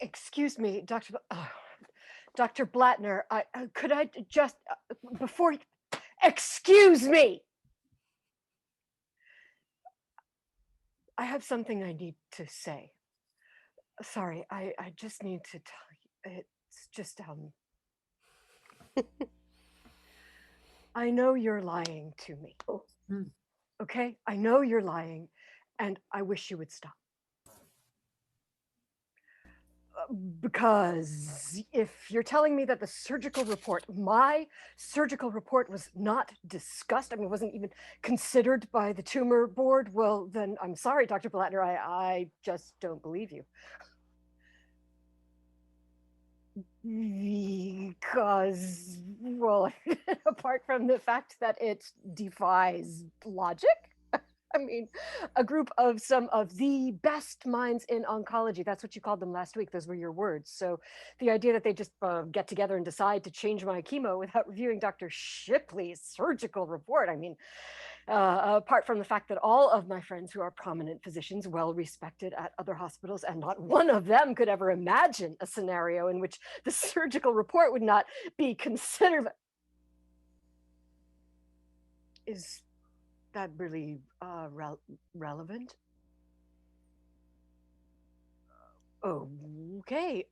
Excuse me, Dr. Blattner, could I just, before, excuse me. I have something I need to say. Sorry, I just need to tell you, it's just, I know you're lying to me. Mm. Okay? I know you're lying, and I wish you would stop. Because if you're telling me that the surgical report, my surgical report was not discussed, I mean, wasn't even considered by the tumor board, well, then I'm sorry, Dr. Blattner, I just don't believe you. Because, well, apart from the fact that it defies logic, I mean, a group of some of the best minds in oncology, that's what you called them last week. Those were your words. So the idea that they just get together and decide to change my chemo without reviewing Dr. Shipley's surgical report. I mean, apart from the fact that all of my friends who are prominent physicians, well respected at other hospitals, and not one of them could ever imagine a scenario in which the surgical report would not be considered. Is that really relevant? Okay.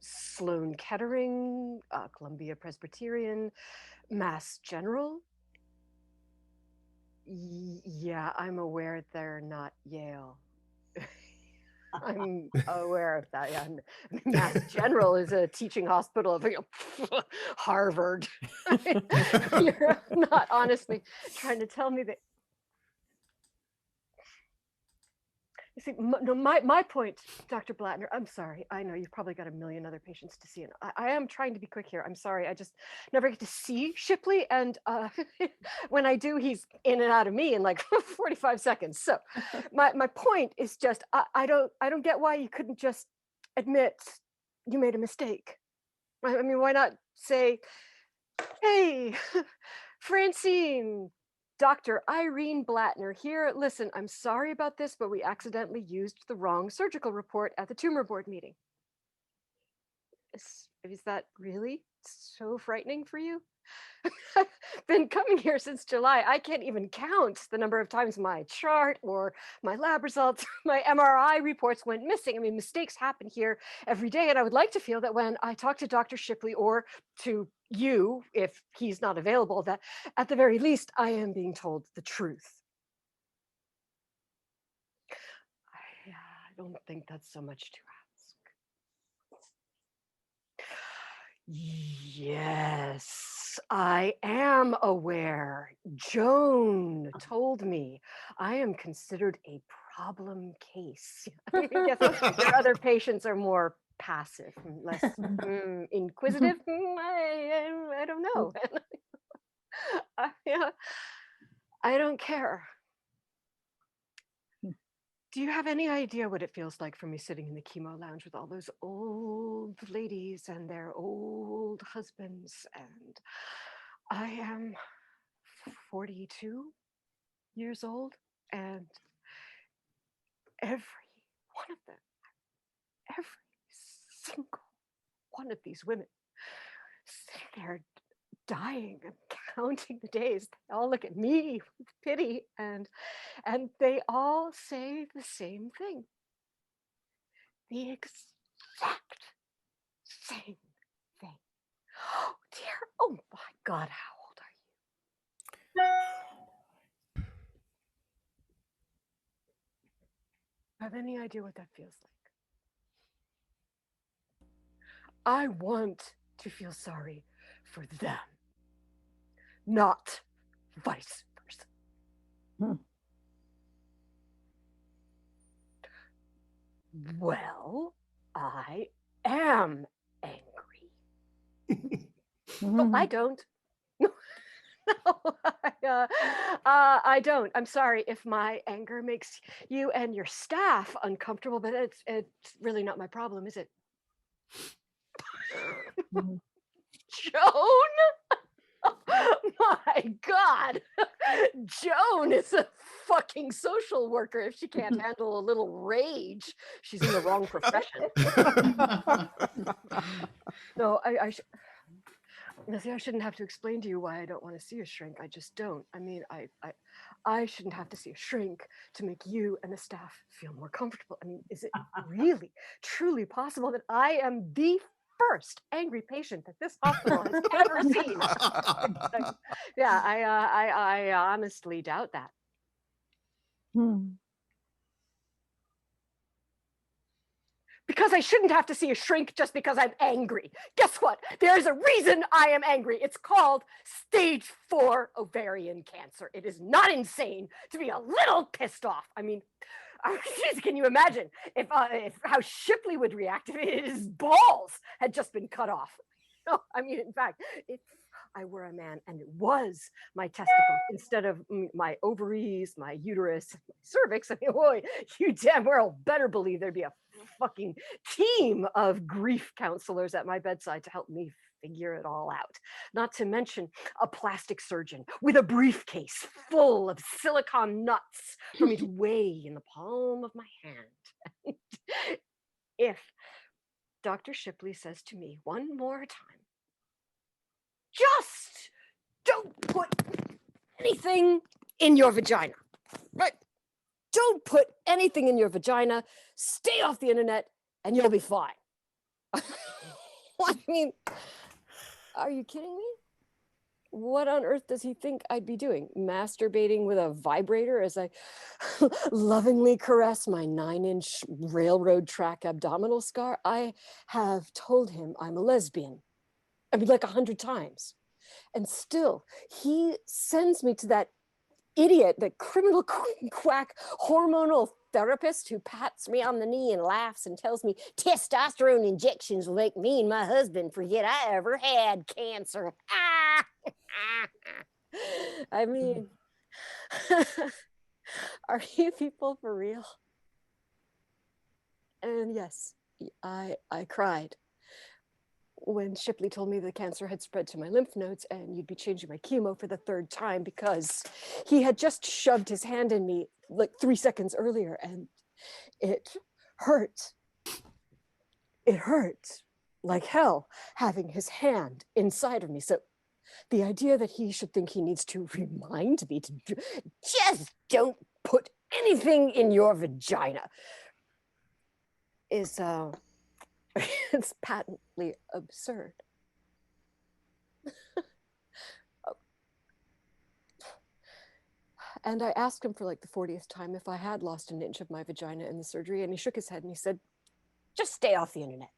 Sloan Kettering, Columbia Presbyterian, Mass General. Yeah, I'm aware they're not Yale. I'm aware of that. Yeah, Mass General is a teaching hospital of Harvard. You're not honestly trying to tell me that. You see, no, my point, Dr. Blattner, I'm sorry. I know you've probably got a million other patients to see, and I am trying to be quick here. I'm sorry. I just never get to see Shipley, and when I do, he's in and out of me in like 45 seconds. So my point is just, I don't get why you couldn't just admit you made a mistake. I mean, why not say, hey, Francine, Dr. Irene Blattner here. Listen, I'm sorry about this, but we accidentally used the wrong surgical report at the tumor board meeting. Is that really so frightening for you? I've been coming here since July. I can't even count the number of times my chart or my lab results, my MRI reports went missing. I mean, mistakes happen here every day. And I would like to feel that when I talk to Dr. Shipley or to you, if he's not available, that at the very least, I am being told the truth. I don't think that's so much to ask. Yes, I am aware. Joan told me I am considered a problem case. I guess your other patients are more passive, less inquisitive. I don't know. I don't care. Do you have any idea what it feels like for me sitting in the chemo lounge with all those old ladies and their old husbands? And I am 42 years old, and every one of them, every single one of these women, they're dying and counting the days. They all look at me with pity, and they all say the same thing. The exact same thing. Oh dear. Oh my God. How old are you? Have any idea what that feels like? I want to feel sorry for them, not vice versa. Well, I am angry. No, I don't. No, I don't. I'm sorry if my anger makes you and your staff uncomfortable, but it's really not my problem, is it? Joan? Oh my God. Joan is a fucking social worker if she can't handle a little rage. She's in the wrong profession. No, I shouldn't have to explain to you why I don't want to see a shrink. I just don't. I mean, I shouldn't have to see a shrink to make you and the staff feel more comfortable. I mean, is it really, truly possible that I am the first angry patient that this hospital has ever seen? Yeah, I honestly doubt that. Because I shouldn't have to see a shrink just because I'm angry. Guess what? There's a reason I am angry. It's called stage 4 ovarian cancer. It is not insane to be a little pissed off. I mean, can you imagine if how Shipley would react if his balls had just been cut off? No, I mean, in fact, if I were a man and it was my testicles instead of my ovaries, my uterus, my cervix, I mean, boy, you damn well better believe there'd be a fucking team of grief counselors at my bedside to help me figure it all out. Not to mention a plastic surgeon with a briefcase full of silicone nuts for me to weigh in the palm of my hand. If Dr. Shipley says to me one more time, just don't put anything in your vagina, right? Don't put anything in your vagina, stay off the internet, and you'll be fine. I mean, are you kidding me? What on earth does he think I'd be doing? Masturbating with a vibrator as I lovingly caress my 9-inch railroad track abdominal scar? I have told him I'm a lesbian. I mean, like 100 times. And still, he sends me to that idiot, the criminal quack hormonal therapist who pats me on the knee and laughs and tells me testosterone injections will make me and my husband forget I ever had cancer. I mean, are you people for real? And yes, I cried when Shipley told me the cancer had spread to my lymph nodes and you'd be changing my chemo for the 3rd time, because he had just shoved his hand in me like 3 seconds earlier and it hurt. It hurt like hell having his hand inside of me. So the idea that he should think he needs to remind me to just don't put anything in your vagina is it's patently absurd. And I asked him for like the 40th time if I had lost an inch of my vagina in the surgery, and he shook his head and he said, just stay off the internet.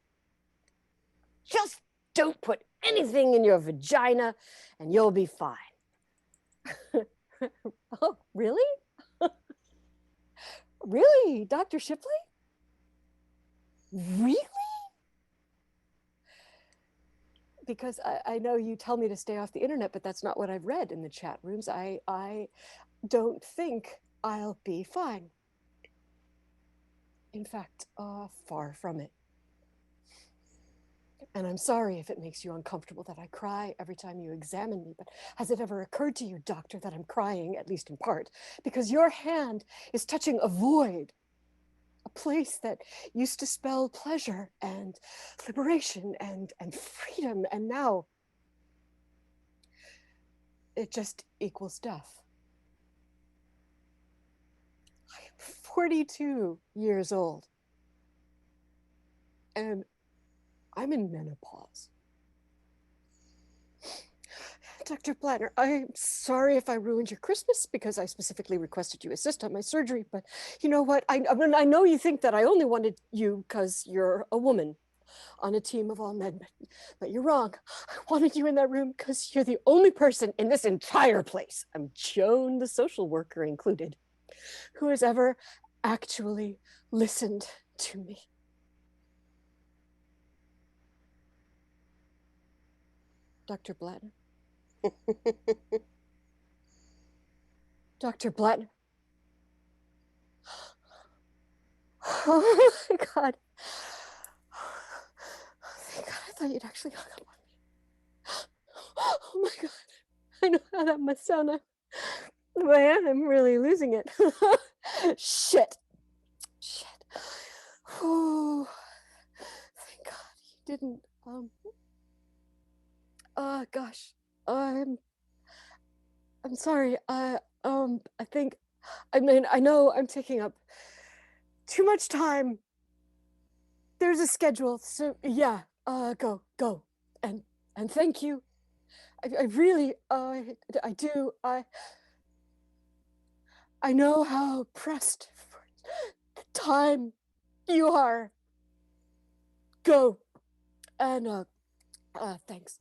Just don't put anything in your vagina and you'll be fine. Oh, really? Really, Dr. Shipley? Really? Because I know you tell me to stay off the internet, but that's not what I've read in the chat rooms. I don't think I'll be fine. In fact, far from it. And I'm sorry if it makes you uncomfortable that I cry every time you examine me, but has it ever occurred to you, doctor, that I'm crying, at least in part, because your hand is touching a void, a place that used to spell pleasure and liberation and freedom, and now it just equals death. I am 42 years old, and I'm in menopause. Dr. Blattner, I'm sorry if I ruined your Christmas because I specifically requested you assist on my surgery, but you know what? I know you think that I only wanted you because you're a woman on a team of all men, but you're wrong. I wanted you in that room because you're the only person in this entire place, I'm Joan, the social worker included, who has ever actually listened to me. Dr. Blattner. Dr. Blattner. Oh my God. Thank God, I thought you'd actually hung up on me. Oh my God. I know how that must sound. Man, I'm really losing it. Shit. Shit. Oh, thank God you didn't. Gosh. I'm I'm sorry. I think, I mean, I know I'm taking up too much time. There's a schedule, so yeah. Go, and thank you. I really, I do. I know how pressed for time you are. Go, and thanks.